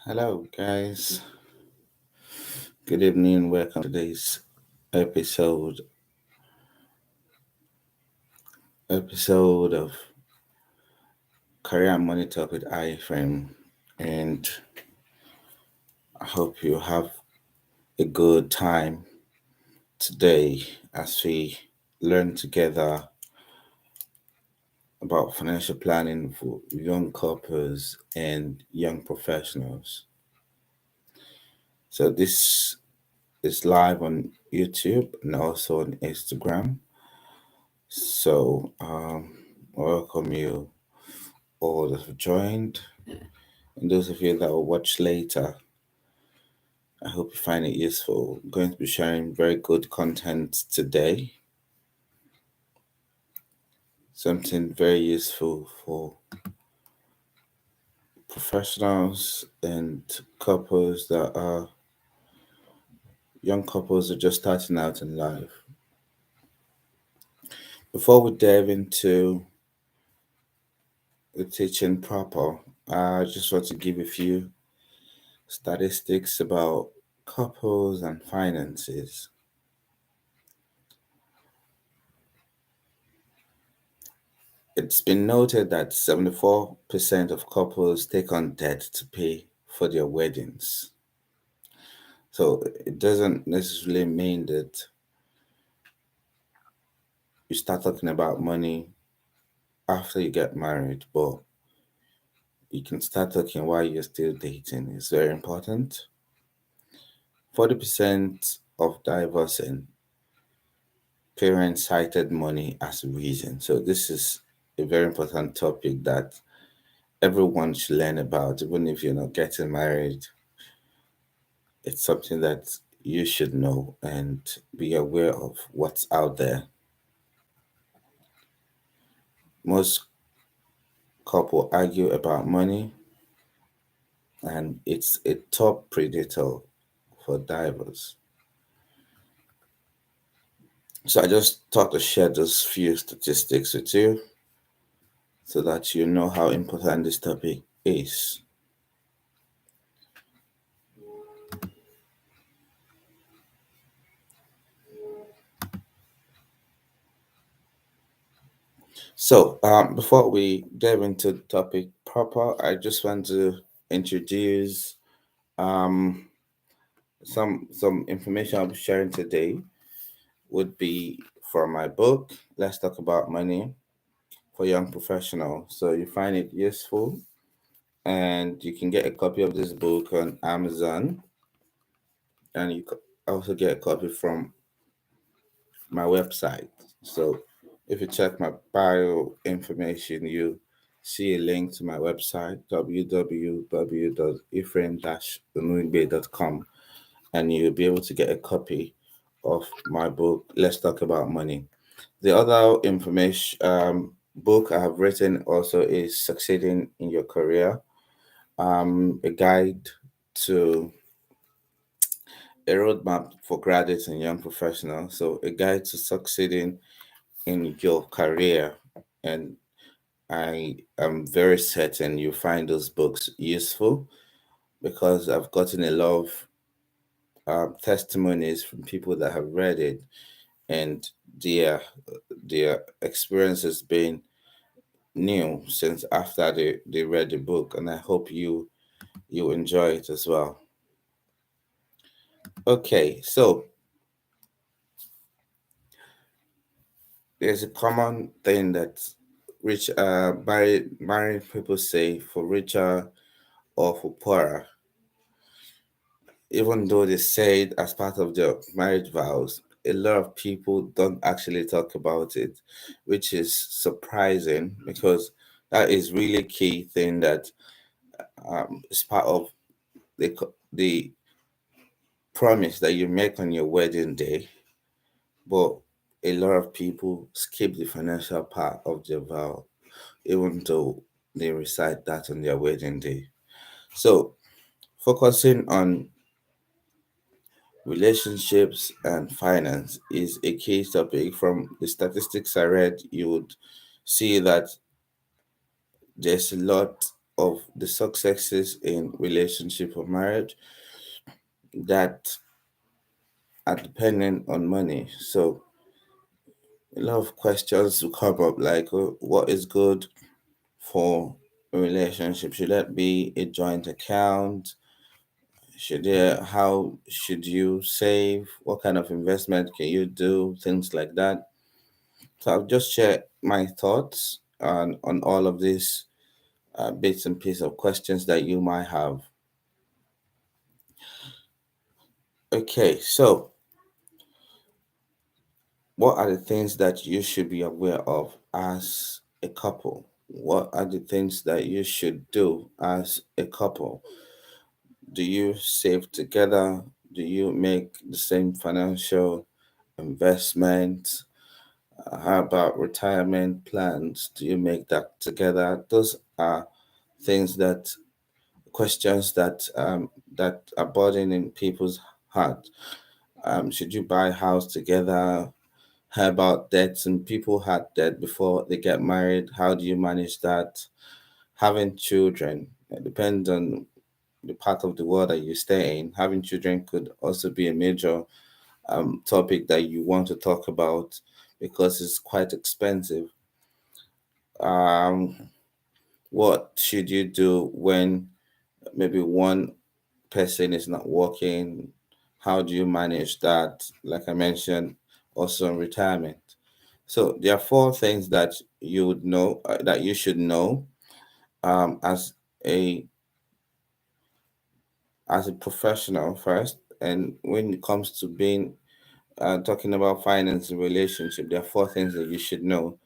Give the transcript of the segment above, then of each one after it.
Hello, guys. Good evening. Welcome to today's episode of Career and Money Talk with iFrame, and I hope you have a good time today as we learn together about financial planning for young couples and young professionals. So this is live on YouTube and also on Instagram. So welcome you all that have joined, and those of you that will watch later. I hope you find it useful. I'm going to be sharing very good content today, something very useful for professionals and couples that are young couples that are just starting out in life. Before we dive into the teaching proper, I just want to give a few statistics about couples and finances. It's been noted that 74% of couples take on debt to pay for their weddings. So it doesn't necessarily mean that you start talking about money after you get married, but you can start talking while you're still dating. It's very important. 40% of divorcing parents cited money as a reason. So this is a very important topic that everyone should learn about, even if you're not getting married. It's something that you should know and be aware of what's out there. Most couple argue about money, and it's a top predator for divers. So I just thought to share those few statistics with you so that you know how important this topic is. So before we dive into the topic proper, I just want to introduce um, some information I'll be sharing today would be from my book, Let's Talk About Money for Young Professionals. So you find it useful, and you can get a copy of this book on Amazon, and you can also get a copy from my website. So if you check my bio information, you see a link to my website, www.iframe-unugbe.com, and you'll be able to get a copy of my book, Let's Talk About Money. The other information book I have written also is Succeeding in Your Career, a guide to a roadmap for graduates and young professionals. So a guide to succeeding in your career. And I am very certain you find those books useful because I've gotten a lot of testimonies from people that have read it, and their their experience has been new since after they read the book, and I hope you enjoy it as well. Okay, so there's a common thing that rich married people say for richer or for poorer, even though they say it as part of their marriage vows. A lot of people don't actually talk about it, which is surprising because that is really key thing that is part of the promise that you make on your wedding day. But a lot of people skip the financial part of their vow, even though they recite that on their wedding day. So, focusing on relationships and finance is a key topic. From the statistics I read, you would see that there's a lot. of the successes in relationship or marriage that are dependent on money. So a lot of questions will come up like, what is good for a relationship? Should that be a joint account? Should there, how should you save? What kind of investment can you do? Things like that. So I'll just share my thoughts on all of these bits and pieces of questions that you might have. Okay, so what are the things that you should be aware of as a couple? What are the things that you should do as a couple? Do you save together? Do you make the same financial investment? How about retirement plans? Do you make that together? Those are things that questions that are burdening people's heart. Should you buy a house together? How about debts? And people had debt before they get married. How do you manage that? Having children, it depends on the part of the world that you stay in. Having children could also be a major topic that you want to talk about because it's quite expensive. Um, what should you do when maybe one person is not working? How do you manage that? Like I mentioned, also in retirement. So there are four things that you would know that you should know as a professional first. And when it comes to being talking about finance and relationship, there are four things that you should know.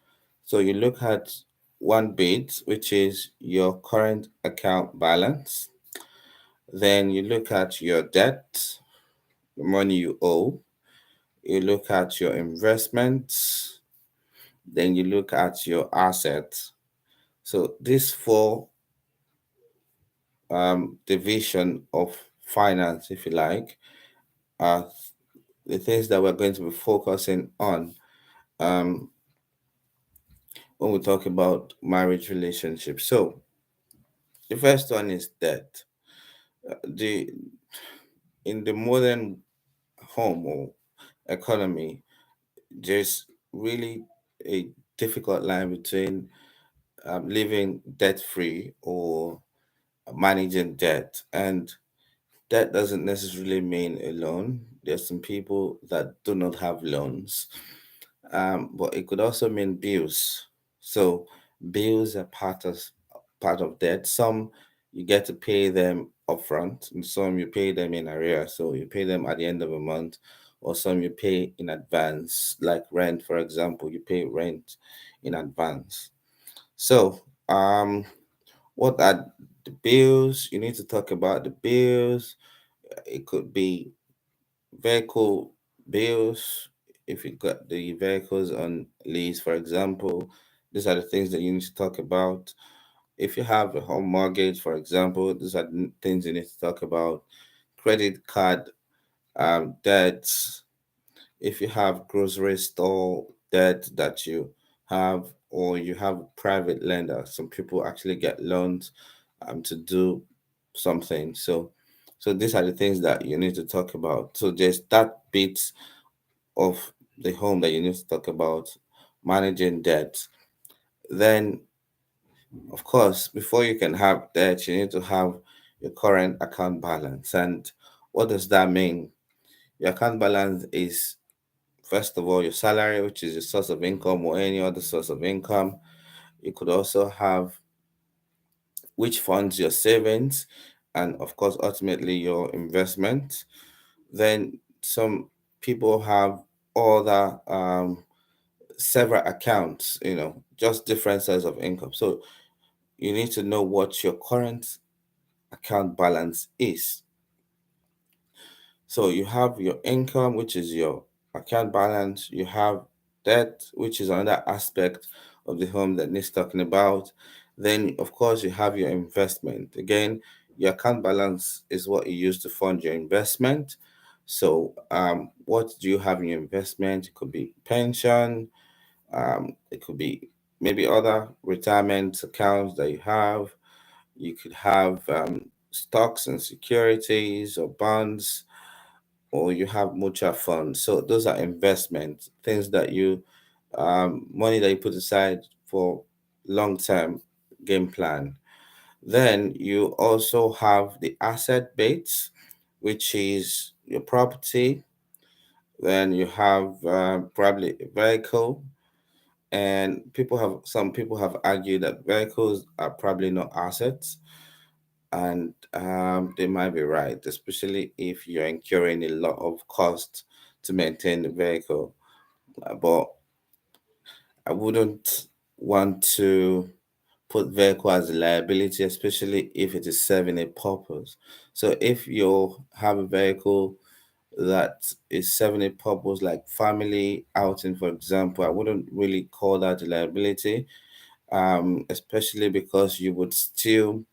So you look at one bit, which is your current account balance. Then you look at your debt, the money you owe. You look at your investments. Then you look at your assets. So these four division of finance, if you like, are the things that we're going to be focusing on um, when we talk about marriage relationships. So the first one is debt. The In the modern home or economy, there's really a difficult line between living debt free or managing debt. And that doesn't necessarily mean a loan. There's some people that do not have loans, but it could also mean bills. So bills are part of debt. Some you get to pay them upfront, and some you pay them in arrears. So you pay them at the end of a month, or some you pay in advance, like rent, for example. You pay rent in advance. So what are the bills? You need to talk about the bills. It could be vehicle bills. If you got the vehicles on lease, for example, these are the things that you need to talk about. If you have a home mortgage, for example, these are the things you need to talk about. Credit card debts. If you have grocery store debt that you have, or you have a private lender, some people actually get loans to do something. So these are the things that you need to talk about. So there's that bit of the home that you need to talk about, managing debt. Then, of course, before you can have debt, you need to have your current account balance. And what does that mean? Your account balance is, first of all, your salary, which is your source of income or any other source of income. You could also have which funds your savings, and of course, ultimately your investment. Then some people have other several accounts, just different size of income. So you need to know what your current account balance is. So you have your income, which is your account balance. You have debt, which is another aspect of the home that needs talking about. Then, of course, you have your investment. Again, your account balance is what you use to fund your investment. So, what do you have in your investment? It could be pension, it could be maybe other retirement accounts that you have. You could have stocks and securities or bonds, or you have mutual funds. So those are investments, things that you money that you put aside for long term game plan. Then you also have the asset base, which is your property. Then you have probably a vehicle, and some people have argued that vehicles are probably not assets, and they might be right, especially if you're incurring a lot of cost to maintain the vehicle. But I wouldn't want to put vehicle as a liability, especially if it is serving a purpose. So if you have a vehicle that is serving a purpose like family outing, for example, I wouldn't really call that a liability, especially because you would still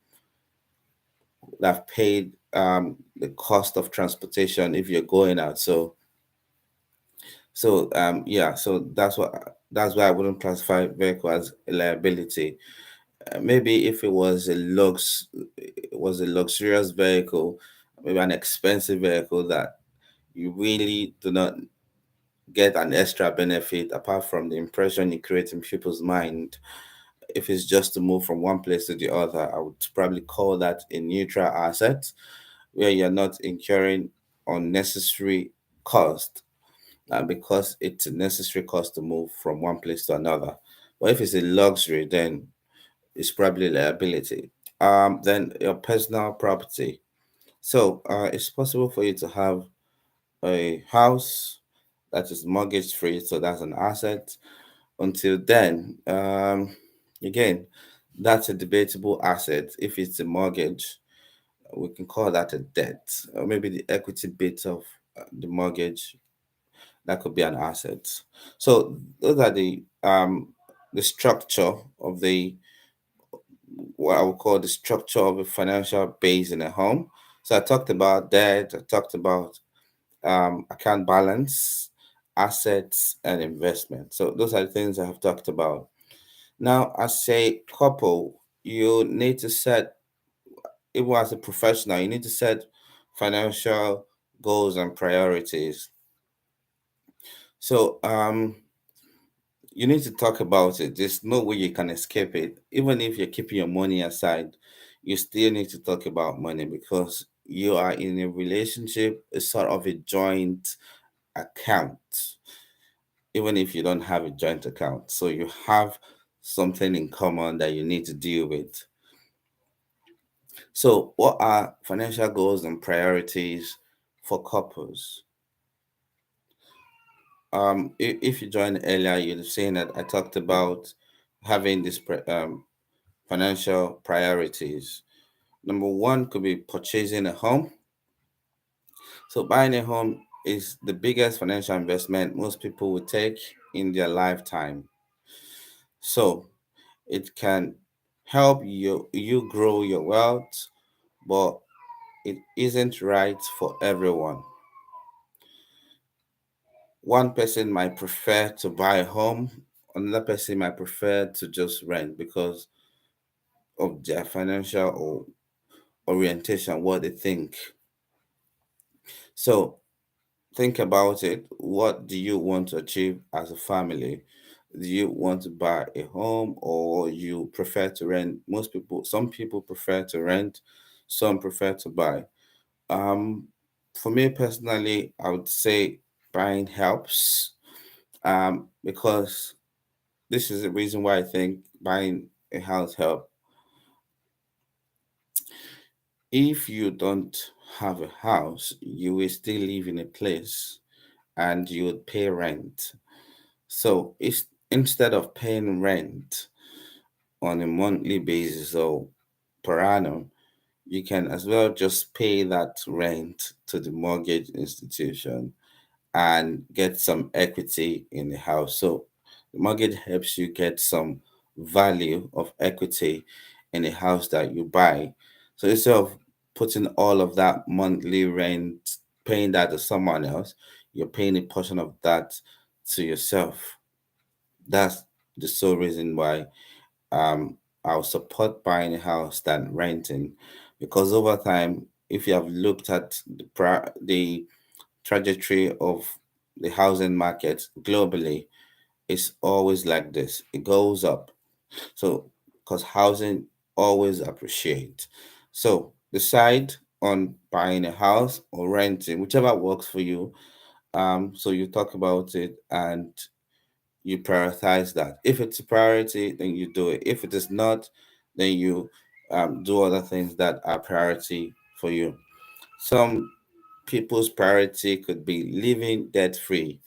have paid the cost of transportation if you're going out. So that's why I wouldn't classify vehicle as a liability. Maybe if it was a luxurious vehicle, maybe an expensive vehicle that you really do not get an extra benefit apart from the impression you create in people's mind. If it's just to move from one place to the other, I would probably call that a neutral asset where you're not incurring unnecessary cost because it's a necessary cost to move from one place to another. But if it's a luxury, then it's probably liability. Then your personal property. So it's possible for you to have a house that is mortgage free, so that's an asset. Until then, again, that's a debatable asset. If it's a mortgage, we can call that a debt, or maybe the equity bit of the mortgage, that could be an asset. So those are the structure of the what I would call the structure of a financial base in a home. So I talked about debt, I talked about account balance, assets, and investment. So those are the things I have talked about. Now, as a couple, you need to set, even as a professional, you need to set financial goals and priorities. So you need to talk about it. There's no way you can escape it. Even if you're keeping your money aside, you still need to talk about money because you are in a relationship, a sort of a joint account, even if you don't have a joint account. So you have something in common that you need to deal with. So, what are financial goals and priorities for couples? If you joined earlier, you'd have seen that I talked about having this financial priorities. Number one could be purchasing a home. So, buying a home is the biggest financial investment most people would take in their lifetime. So, it can help you grow your wealth, but it isn't right for everyone. One person might prefer to buy a home, another person might prefer to just rent because of their financial or orientation, what they think. So think about it. What do you want to achieve as a family? Do you want to buy a home or you prefer to rent? Some people prefer to rent, some prefer to buy. Um, for me personally, I would say buying helps because this is the reason why I think buying a house help. If you don't have a house, you will still live in a place and you would pay rent. So it's instead of paying rent on a monthly basis or per annum, you can as well just pay that rent to the mortgage institution and get some equity in the house. So the mortgage helps you get some value of equity in the house that you buy. So instead of putting all of that monthly rent, paying that to someone else, you're paying a portion of that to yourself. That's the sole reason why I'll support buying a house than renting, because over time, if you have looked at the trajectory of the housing market globally, it's always like this. It goes up. So, because housing always appreciate. So, decide on buying a house or renting, whichever works for you. So you talk about it and you prioritize that. If it's a priority, then you do it. If it is not, then you do other things that are priority for you. Some people's priority could be living debt free,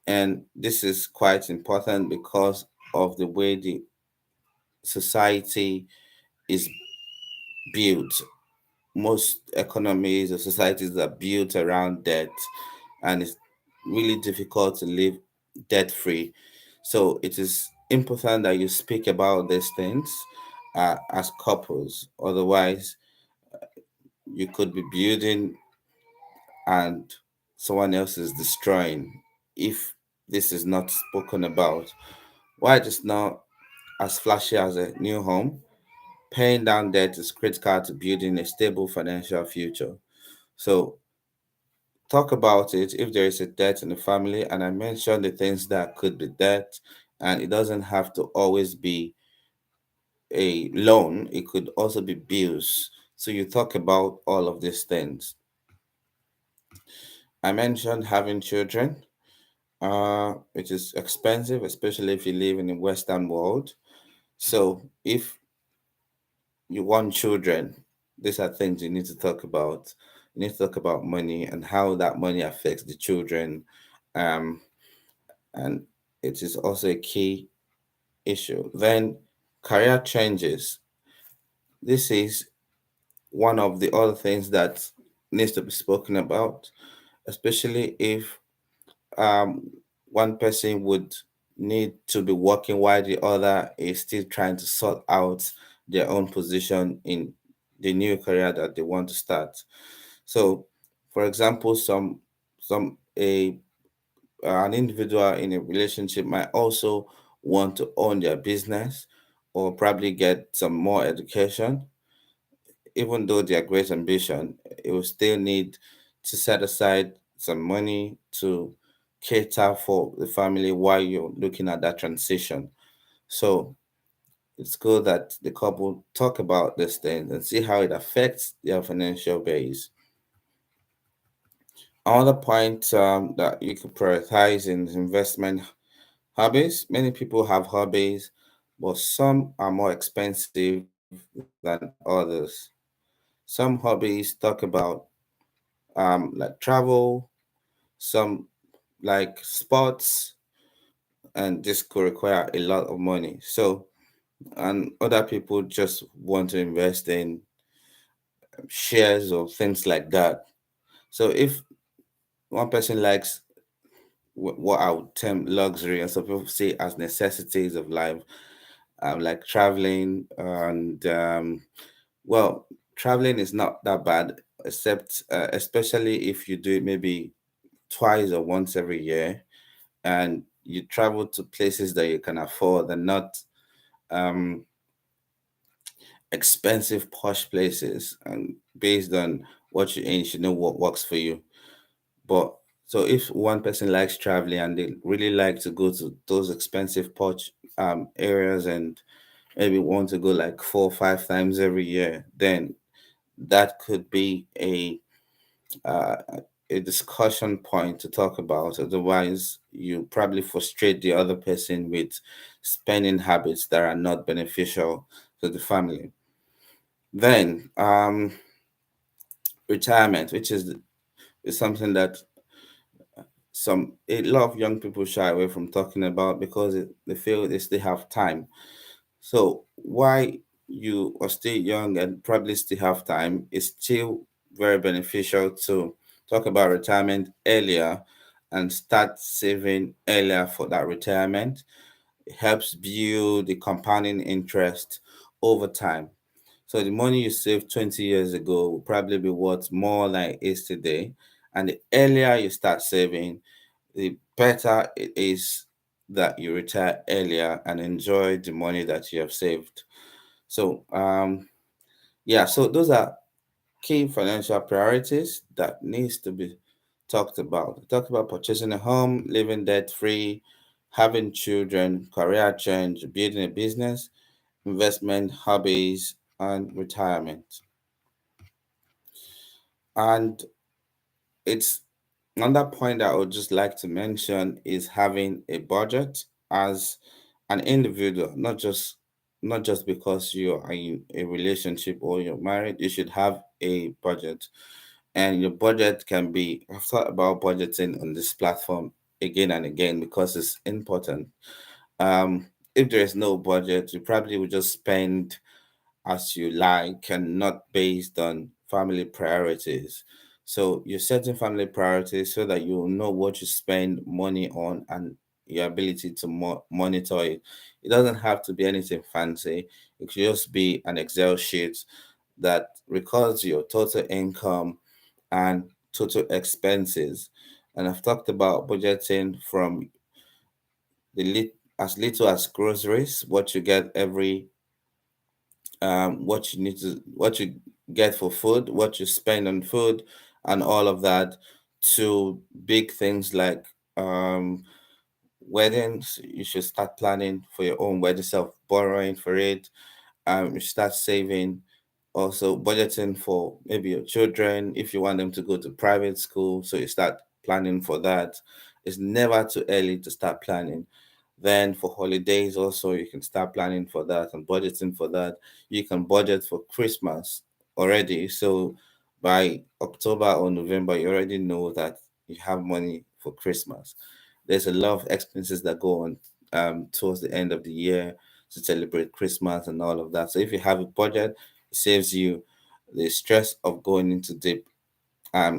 and this is quite important because of the way the society is built. Most economies or societies are built around debt, and it's really difficult to live debt free. So it is important that you speak about these things as couples. Otherwise, you could be building and someone else is destroying if this is not spoken about. Why it is not as flashy as a new home? Paying down debt is critical to building a stable financial future. So talk about it if there is a debt in the family, and I mentioned the things that could be debt, and it doesn't have to always be a loan, it could also be bills. So you talk about all of these things. I mentioned having children, which is expensive, especially if you live in the Western world. So if you want children, these are things you need to talk about. You need to talk about money and how that money affects the children. Um, and it is also a key issue. Then career changes. This is one of the other things that needs to be spoken about, especially if um, one person would need to be working while the other is still trying to sort out their own position in the new career that they want to start. So, for example, some a an individual in a relationship might also want to own their business or probably get some more education. Even though they are great ambition, it will still need to set aside some money to cater for the family while you're looking at that transition. So it's good that the couple talk about this thing and see how it affects their financial base. Another point that you could prioritize in investment hobbies. Many people have hobbies, but some are more expensive than others. Some hobbies talk about like travel, some like sports, and this could require a lot of money. So, and other people just want to invest in shares or things like that. So, if one person likes what I would term luxury, and some people see as necessities of life, like traveling, and well, traveling is not that bad, except especially if you do it maybe twice or once every year, and you travel to places that you can afford and not um, expensive posh places. And based on what you earn, you should know what works for you. But so if one person likes traveling and they really like to go to those expensive posh areas and maybe want to go like 4 or 5 times every year, then that could be uh, a discussion point to talk about. Otherwise, you probably frustrate the other person with spending habits that are not beneficial to the family. Then, retirement, which is something that a lot of young people shy away from talking about because they feel they still have time. So, why you are still young and probably still have time is still very beneficial to talk about retirement earlier and start saving earlier for that retirement. It helps build the compounding interest over time. So the money you saved 20 years ago will probably be worth more than it is today. And the earlier you start saving, the better it is that you retire earlier and enjoy the money that you have saved. So yeah, so those are key financial priorities that needs to be talked about. Talk about purchasing a home, living debt free, having children, career change, building a business, investment, hobbies, and retirement. And it's another point that I would just like to mention is having a budget as an individual, not just because you're in a relationship or you're married. You should have a budget, and your budget can be. I've thought about budgeting on this platform again and again because it's important. Um, if there is no budget, you probably would just spend as you like and not based on family priorities. So you're setting family priorities so that you know what you spend money on and your ability to monitor it. It doesn't have to be anything fancy. It should just be an Excel sheet that records your total income and total expenses. And I've talked about budgeting from as little as groceries, what you get every what you get for food, what you spend on food, and all of that, to big things like um, weddings. You should start planning for your own wedding self, borrowing for it. You start saving, also budgeting for maybe your children if you want them to go to private school. So you start planning for that. It's never too early to start planning. Then for holidays, also you can start planning for that and budgeting for that. You can budget for Christmas already. So by October or November, you already know that you have money for Christmas. There's a lot of expenses that go on towards the end of the year to celebrate Christmas and all of that. So if you have a budget, it saves you the stress of going into deep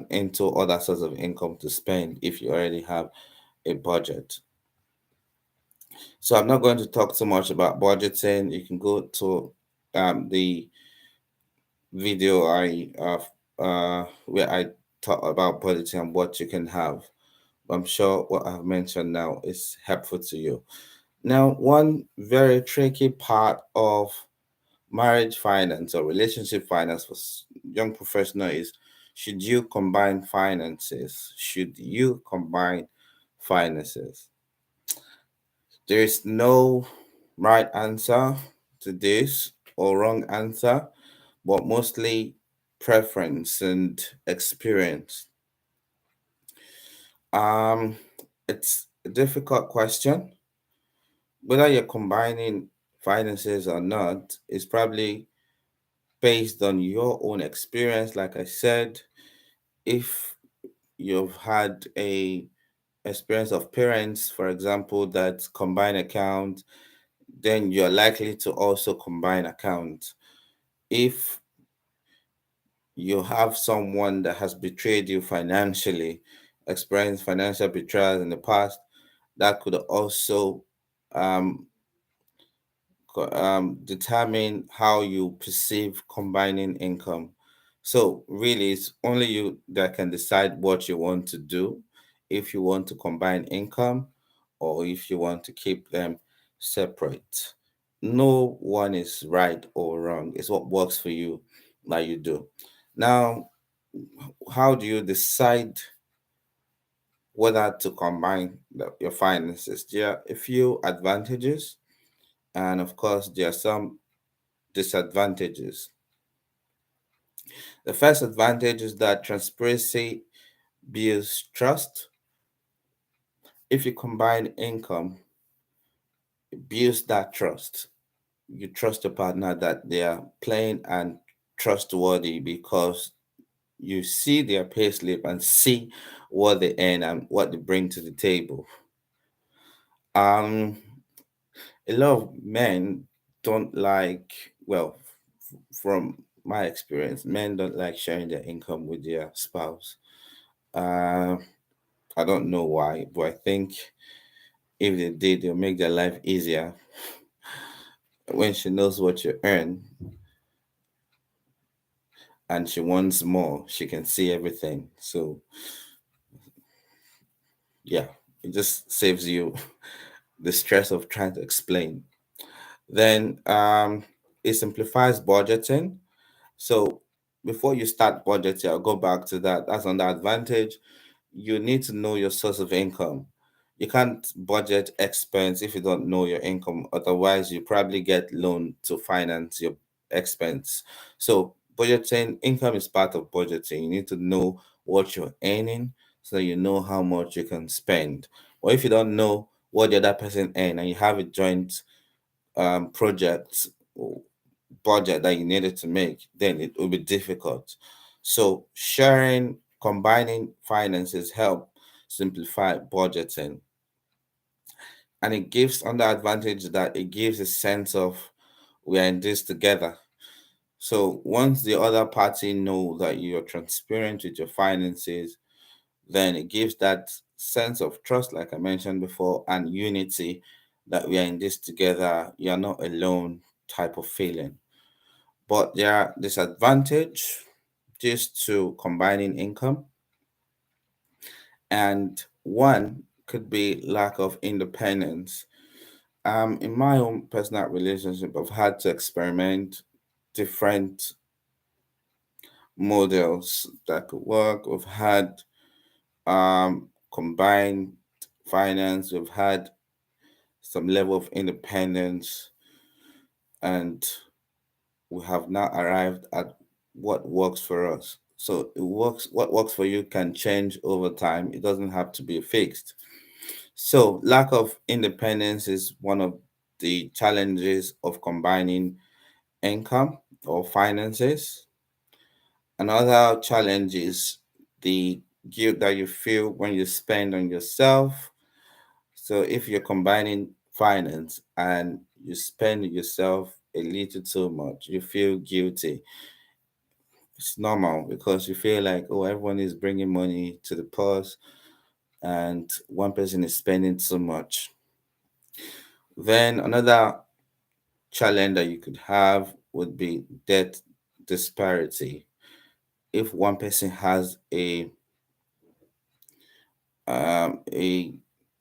into other sorts of income to spend if you already have a budget. So I'm not going to talk too much about budgeting. You can go to the video where I talk about budgeting and what you can have. I'm sure what I've mentioned now is helpful to you. Now, one very tricky part of marriage finance or relationship finance for young professional is, should you combine finances? Should you combine finances? There is no right answer to this or wrong answer, but mostly preference and experience. Um, it's a difficult question. Whether you're combining finances or not is probably based on your own experience. Like I said, if you've had a experience of parents, for example, that combine account, then you're likely to also combine account. If you have someone that has betrayed you financially, experienced financial betrayal in the past, that could also um, determine how you perceive combining income. So really, it's only you that can decide what you want to do, if you want to combine income or if you want to keep them separate. No one is right or wrong. It's what works for you that you do. Now, how do you decide whether to combine your finances? There are a few advantages, and of course, there are some disadvantages. The first advantage is that transparency builds trust. If you combine income, it builds that trust. You trust your partner that they are plain and trustworthy because you see their payslip and see what they earn and what they bring to the table. Um, a lot of men don't like, well, from my experience, men don't like sharing their income with their spouse. Uh, I don't know why, but I think if they did, they'll make their life easier. When she knows what you earn and she wants more, she can see everything. So, yeah, it just saves you the stress of trying to explain. Then, it simplifies budgeting. So before you start budgeting, I'll go back to that. That's on the advantage. You need to know your source of income. You can't budget expense if you don't know your income. Otherwise, you probably get loan to finance your expense. So budgeting income is part of budgeting. You need to know what you're earning so you know how much you can spend. Or if you don't know what the other person earn and you have a joint project or budget that you needed to make, then it will be difficult. So sharing, combining finances help simplify budgeting, and it gives on the advantage that it gives a sense of we are in this together. So once the other party know that you're transparent with your finances, then it gives that sense of trust, like I mentioned before, and unity, that we are in this together. You're not alone type of feeling. But there are disadvantages to combining income, and one could be lack of independence. In my own personal relationship, I've had to experiment different models that could work. We've had combined finance, we've had some level of independence, and we have now arrived at what works for us. So it works. What works for you can change over time. It doesn't have to be fixed. So lack of independence is one of the challenges of combining income or finances. Another challenge is the guilt that you feel when you spend on yourself. So if you're combining finance and you spend yourself a little too much, you feel guilty. It's normal because you feel like, oh, everyone is bringing money to the purse and one person is spending too much. Then another challenge that you could have would be debt disparity. If one person has a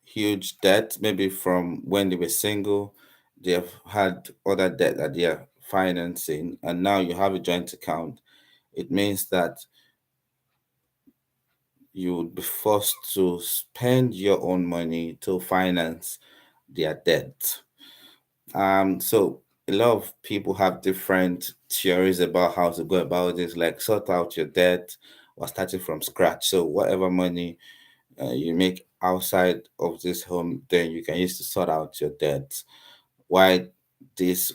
huge debt, maybe from when they were single, they have had other debt that they are financing, and now you have a joint account. It means that you would be forced to spend your own money to finance their debt. So a lot of people have different theories about how to go about this, like sort out your debt or starting from scratch. So whatever money you make outside of this home, then you can use to sort out your debt. Why this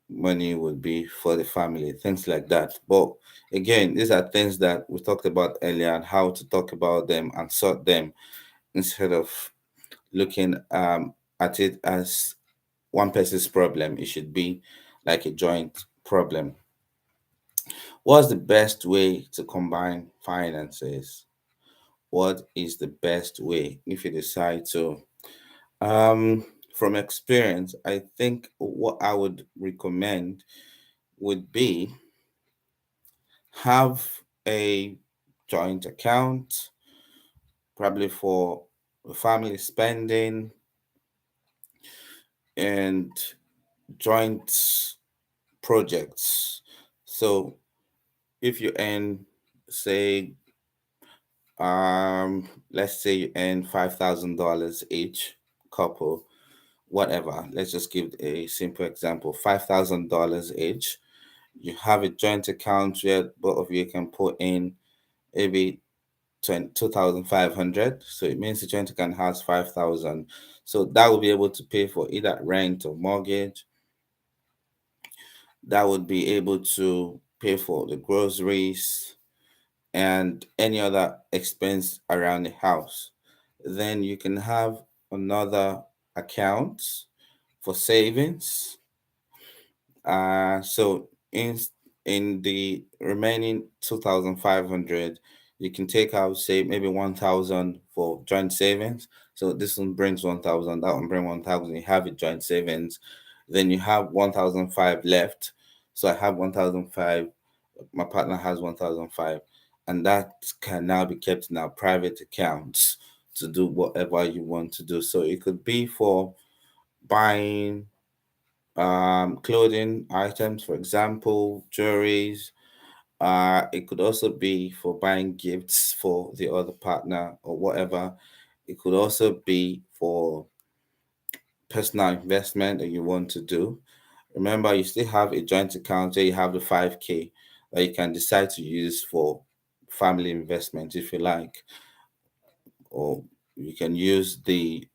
money would be for the family, things like that. But again, these are things that we talked about earlier and how to talk about them and sort them instead of looking at it as one person's problem. It should be like a joint problem. What's the best way to combine finances? What is the best way if you decide to? From experience, I think what I would recommend would be have a joint account, probably for family spending and joint projects. So if you earn, say, let's say you earn $5,000 each couple, whatever. Let's just give a simple example: $5,000 each. You have a joint account where both of you can put in maybe 2,500. So it means the joint account has 5,000. So that will be able to pay for either rent or mortgage. That would be able to pay for the groceries and any other expense around the house. Then you can have another account for savings. So in the remaining 2,500, you can take out, say, maybe 1,000 for joint savings. So this one brings 1,000, that one bring 1,000. You have a joint savings, then you have 1,005 left. So I have 1,005. My partner has 1,005, and that can now be kept in our private accounts to do whatever you want to do. So it could be for buying clothing items, for example, jewelries. It could also be for buying gifts for the other partner or whatever. It could also be for personal investment that you want to do. Remember, you still have a joint account where you have the 5K that you can decide to use for family investment if you like, or you can use the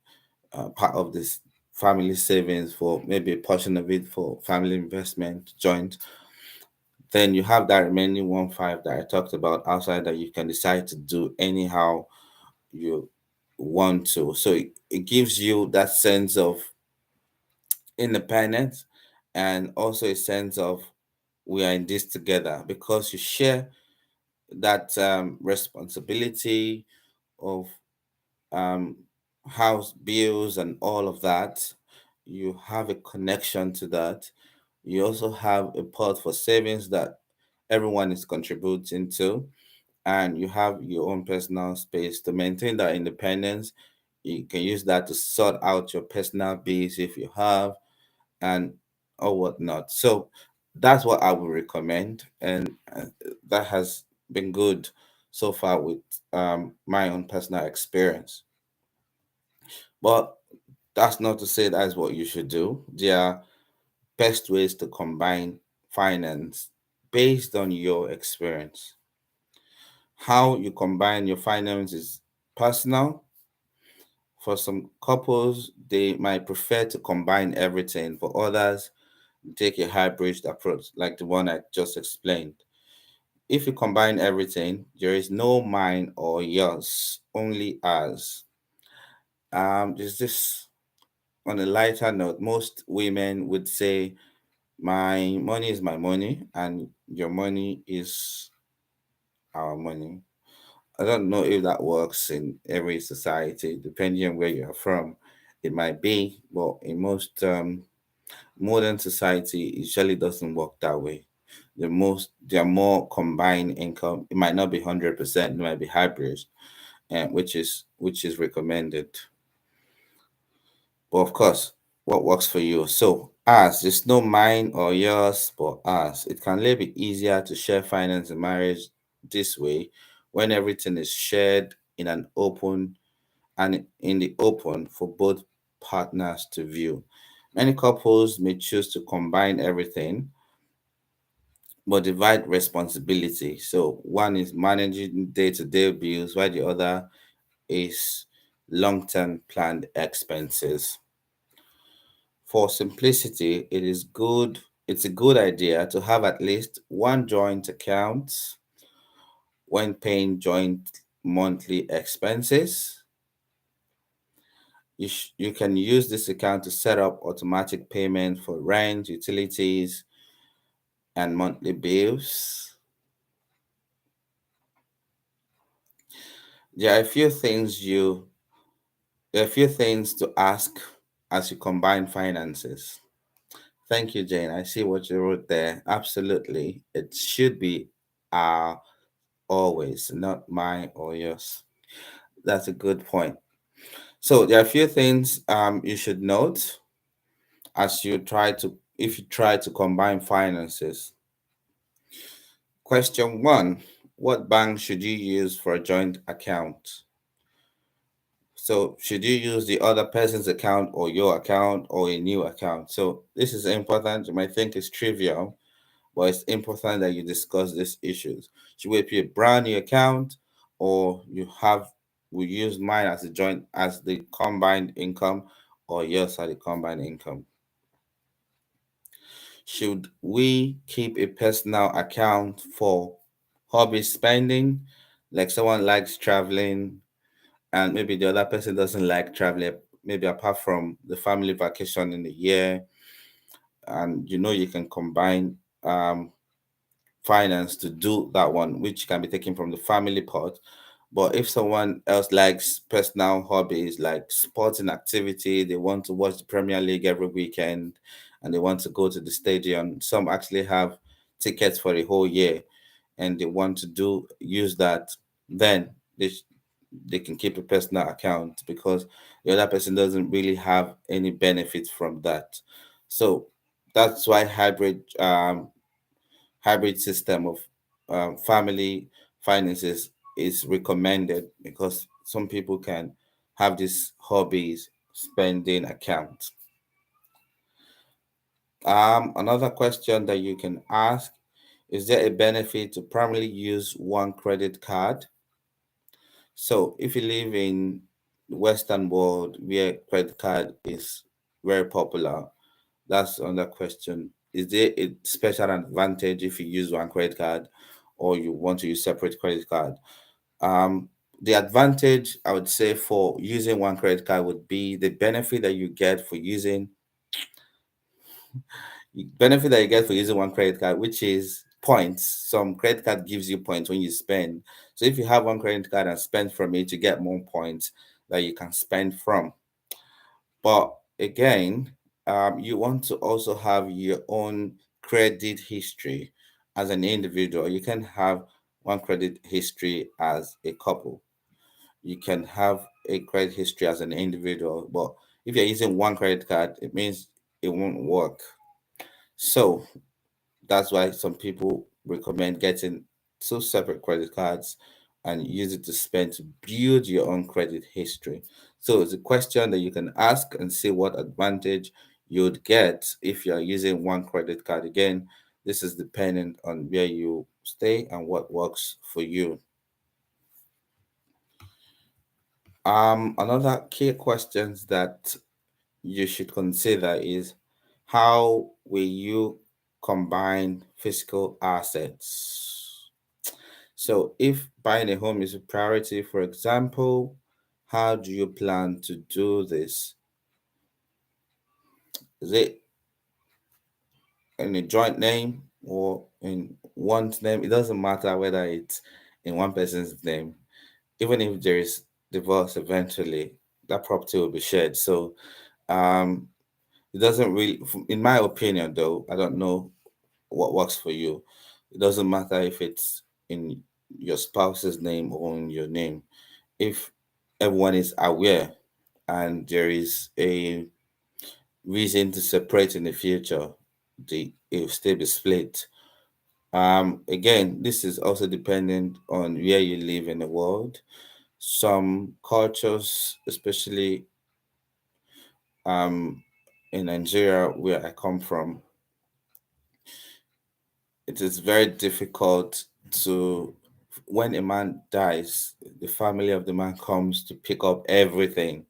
part of this family savings for maybe a portion of it for family investment joint. Then you have that remaining 1/5 that I talked about outside that you can decide to do anyhow you want to. So it gives you that sense of independence and also a sense of we are in this together because you share that responsibility of um, house bills and all of that. You have a connection to that. You also have a pot for savings that everyone is contributing to, and you have your own personal space to maintain that independence. You can use that to sort out your personal bills if you have, and or whatnot. So that's what I would recommend, and that has been good so far with my own personal experience. But that's not to say that's what you should do. There are best ways to combine finance based on your experience. How you combine your finance is personal. For some couples, they might prefer to combine everything. For others, take a hybrid approach, like the one I just explained. If you combine everything, there is no mine or yours, only ours. There's this on a lighter note, most women would say, my money is my money, and your money is our money. I don't know if that works in every society, depending on where you're from. It might be, but in most modern society, it usually doesn't work that way. There are more combined income. It might not be 100%. It might be hybrid, and which is recommended. But of course, what works for you. So as there's no mine or yours, but as it can really be easier to share finance in marriage this way when everything is shared in an open and in the open for both partners to view. Many couples may choose to combine everything but divide responsibility. So one is managing day-to-day bills while the other is long-term planned expenses. For simplicity, it's a good idea to have at least one joint account when paying joint monthly expenses. You can use this account to set up automatic payment for rent, utilities, and monthly bills. There are a few things you there are a few things to ask as you combine finances. Thank you, Jane. I see what you wrote there. Absolutely. It should be our always, not mine or yours. That's a good point. So there are a few things you should note as you try to if you try to combine finances. Question one: what bank should you use for a joint account? So should you use the other person's account or your account or a new account? So this is important. You might think it's trivial, but it's important that you discuss these issues. Should we be a brand new account, or we use mine as a joint as the combined income, or yours as the combined income? Should we keep a personal account for hobby spending, like someone likes traveling, and maybe the other person doesn't like traveling, maybe apart from the family vacation in the year, and you can combine um finance to do that one, which can be taken from the family pot. But if someone else likes personal hobbies like sporting activity, they want to watch the Premier League every weekend and they want to go to the stadium. Some actually have tickets for the whole year and they want to do use that, then they can keep a personal account because the other person doesn't really have any benefit from that. So That's why hybrid system of family finances is recommended, because some people can have this hobbies spending account. Another question that you can ask: is there a benefit to primarily use one credit card? So, if you live in the Western world where credit card is very popular, that's another question. Is there a special advantage if you use one credit card, or you want to use separate credit card? Um, the advantage I would say for using one credit card would be the benefit that you get for using one credit card, which is points. Some credit card gives you points when you spend. So if you have one credit card and spend from it, you get more points that you can spend from. But again, you want to also have your own credit history as an individual. You can have one credit history as a couple. You can have a credit history as an individual. But if you're using one credit card, it means it won't work. So that's why some people recommend getting two separate credit cards and use it to spend to build your own credit history. So it's a question that you can ask and see what advantage you'd get if you're using one credit card. Again, this is dependent on where you stay and what works for you. Another key questions that you should consider is: how will you combine physical assets? So, if buying a home is a priority, for example, how do you plan to do this? Is it in a joint name or in one's name? It doesn't matter whether it's in one person's name. Even if there is divorce eventually, that property will be shared. So, um, it doesn't really, in my opinion, though, I don't know what works for you. It doesn't matter if it's in your spouse's name or in your name. If everyone is aware and there is a reason to separate in the future, it will still be split. Again, this is also dependent on where you live in the world. Some cultures, especially um, in Nigeria, where I come from, it is very difficult to, when a man dies, the family of the man comes to pick up everything,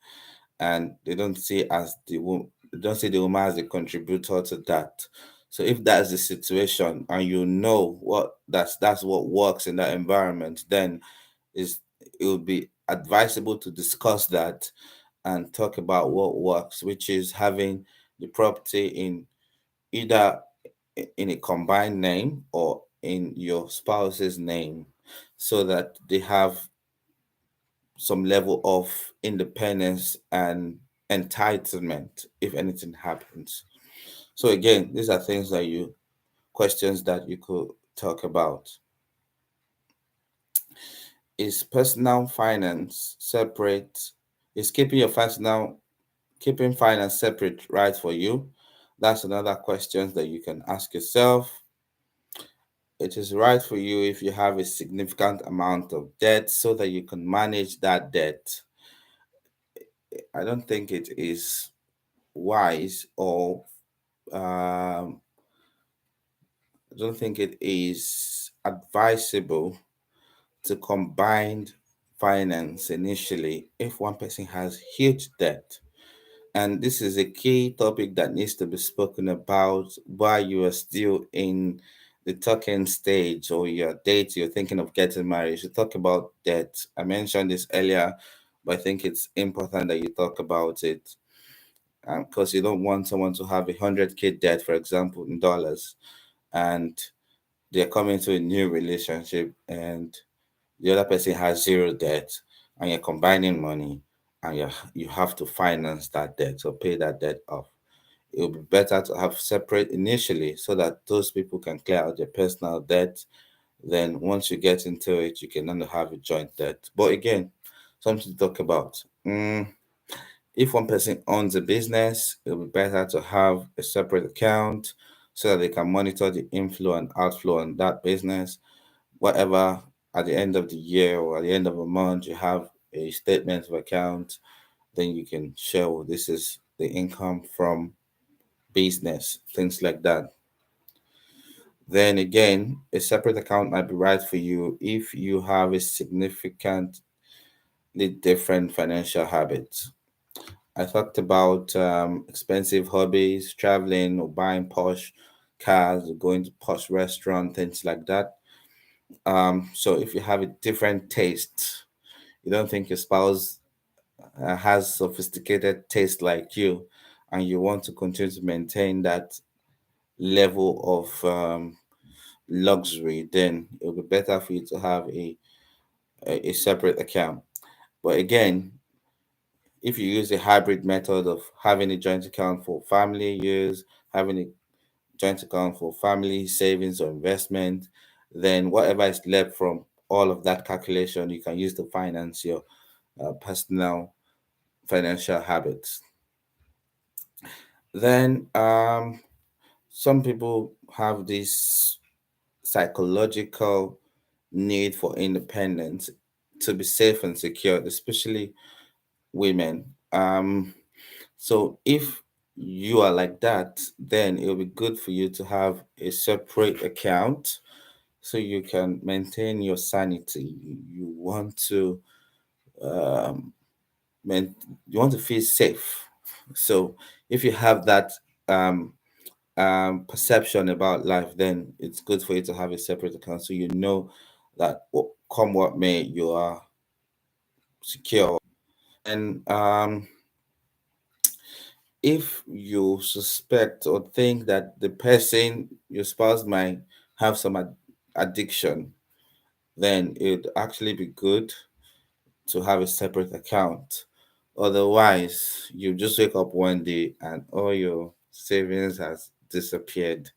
and they don't see the woman as a contributor to that. So if that's the situation and you know what that's what works in that environment, then is it would be advisable to discuss that and talk about what works, which is having the property in either in a combined name or in your spouse's name, so that they have some level of independence and entitlement if anything happens. So again, these are things that you questions that you could talk about. Is personal finance separate? Is keeping finance separate right for you? That's another question that you can ask yourself. It is right for you if you have a significant amount of debt so that you can manage that debt. I don't think it is wise, or I don't think it is advisable to combine finance initially if one person has huge debt. And this is a key topic that needs to be spoken about while you are still in the talking stage, or you're thinking of getting married. You should talk about debt. I mentioned this earlier, but I think it's important that you talk about it, because you don't want someone to have 100K debt, for example, in dollars, and they're coming to a new relationship and the other person has zero debt, and you're combining money, and you have to finance that debt or pay that debt off. It would be better to have separate initially so that those people can clear out their personal debt. Then once you get into it, you can then have a joint debt. But again, something to talk about. If one person owns a business, it will be better to have a separate account so that they can monitor the inflow and outflow on that business. Whatever at the end of the year or at the end of a month, you have a statement of account, then you can show this is the income from business, things like that. Then again, a separate account might be right for you if you have a significantly different financial habits. I talked about expensive hobbies, traveling or buying posh cars, or going to posh restaurant, things like that. So if you have a different taste, you don't think your spouse has sophisticated taste like you, and you want to continue to maintain that level of luxury, then it will be better for you to have a separate account. But again, if you use a hybrid method of having a joint account for family use, having a joint account for family savings or investment, then whatever is left from all of that calculation, you can use to finance your personal financial habits. Then some people have this psychological need for independence to be safe and secure, especially women. So if you are like that, then it'll be good for you to have a separate account so you can maintain your sanity. You want to um, main, you want to feel safe. So if you have that um, perception about life, then it's good for you to have a separate account so you know that come what may, you are secure. And if you suspect or think that the person, your spouse, might have some addiction, then it'd actually be good to have a separate account. Otherwise, you just wake up one day and all your savings has disappeared.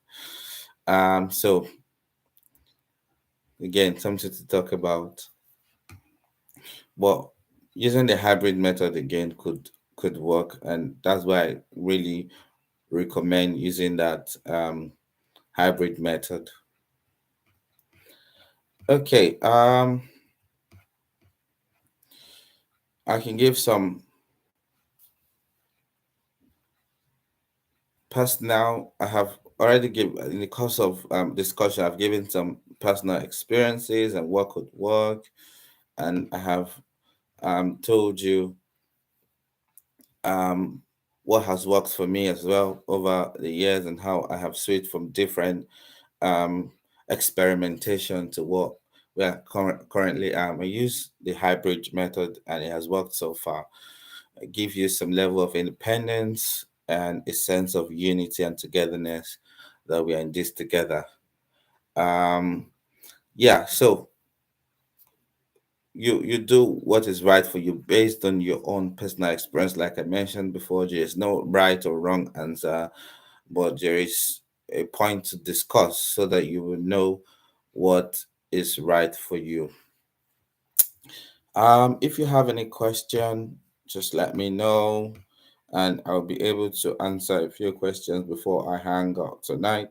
So again, something to talk about. But using the hybrid method again could work, and that's why I really recommend using that hybrid method. Okay, I can give some personal. I have already given in the course of discussion. I've given some personal experiences and what could work, and I have told you um, what has worked for me as well over the years and how I have switched from different um, experimentation to what we are currently. I use the hybrid method and it has worked so far. Give you some level of independence and a sense of unity and togetherness that we are in this together. Um, yeah, so you do what is right for you based on your own personal experience. Like I mentioned before, there is no right or wrong answer, but there is a point to discuss so that you will know what is right for you. If you have any question, just let me know and I'll be able to answer a few questions before I hang out tonight.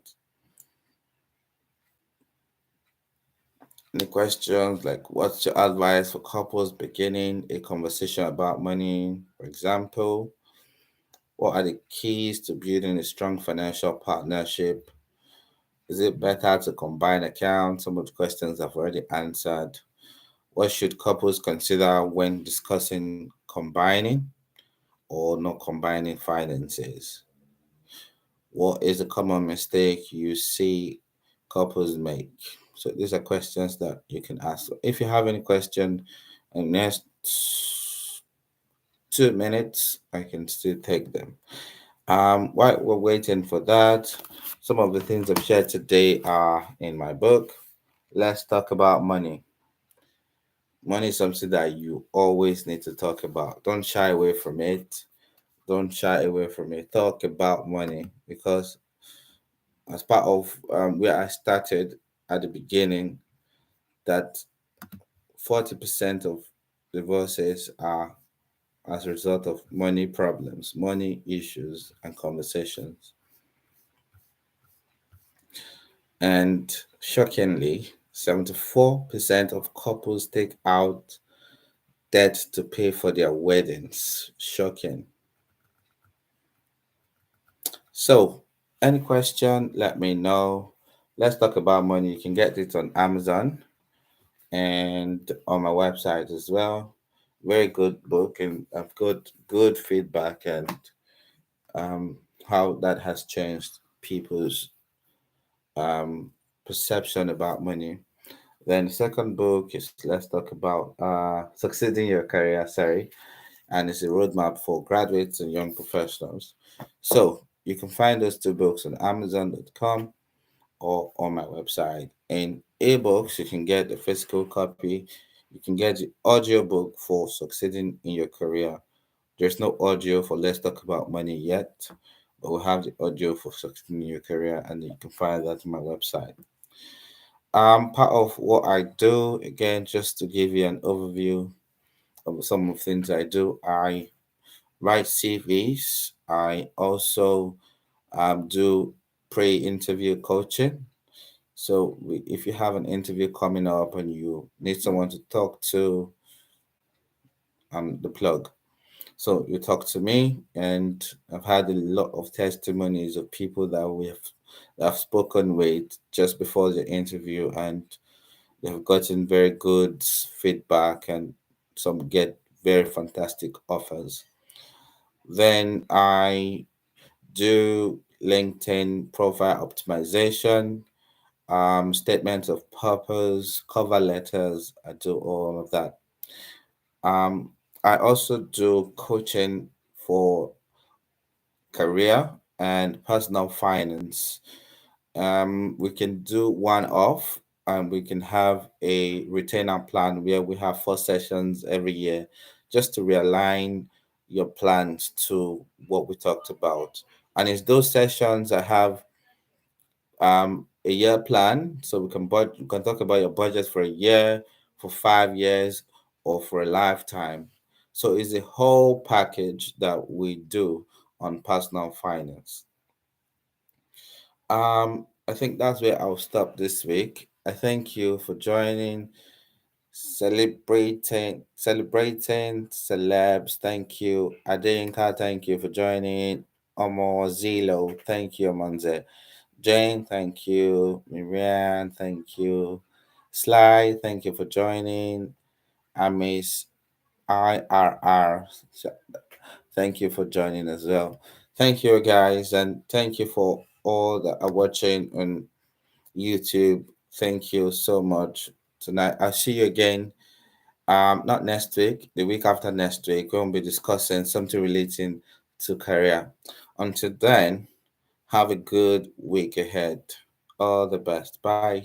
Any questions like what's your advice for couples beginning a conversation about money? For example, what are the keys to building a strong financial partnership? Is it better to combine accounts? Some of the questions I've already answered. What should couples consider when discussing combining or not combining finances? What is a common mistake you see couples make? So these are questions that you can ask. If you have any question in the next 2 minutes, I can still take them. While we're waiting for that, some of the things I've shared today are in my book. Let's talk about money. Money is something that you always need to talk about. Don't shy away from it. Don't shy away from it. Talk about money because as part of where I started at the beginning, that 40% of divorces are as a result of money problems, money issues, and conversations. And shockingly, 74% of couples take out debt to pay for their weddings. Shocking. So, any question, let me know. Let's talk about money. You can get it on Amazon and on my website as well. Very good book, and I've got good feedback and um, how that has changed people's um, perception about money. Then the second book is let's talk about succeeding your career. Sorry, and it's a roadmap for graduates and young professionals. So you can find those two books on Amazon.com or on my website. In ebooks, you can get the physical copy. You can get the audio book for succeeding in your career. There's no audio for Let's Talk About Money yet, but we'll have the audio for succeeding in your career, and you can find that on my website. Part of what I do, again, just to give you an overview of some of the things I do, I write CVs. I also do pre-interview coaching. So if you have an interview coming up and you need someone to talk to, I'm the plug. So you talk to me, and I've had a lot of testimonies of people that I've spoken with just before the interview, and they've gotten very good feedback, and some get very fantastic offers. Then I do LinkedIn profile optimization, statements of purpose, cover letters. I do all of that. Um, I also do coaching for career and personal finance. We can do one off, and we can have a retainer plan where we have 4 sessions every year just to realign your plans to what we talked about. And it's those sessions I have a year plan, so we can talk about your budget for a year, for 5 years, or for a lifetime. So it's a whole package that we do on personal finance. I think that's where I'll stop this week. I thank you for joining, celebrating celebs. Thank you, Adinka. Thank you for joining. Omo Zilo. Thank you, Monze. Jane, thank you. Miriam, thank you. Sly, thank you for joining. Amis IRR, thank you for joining as well. Thank you, guys, and thank you for all that are watching on YouTube. Thank you so much tonight. I'll see you again. Not next week, the week after next week. We'll be discussing something relating to career. Until then, have a good week ahead. All the best. Bye.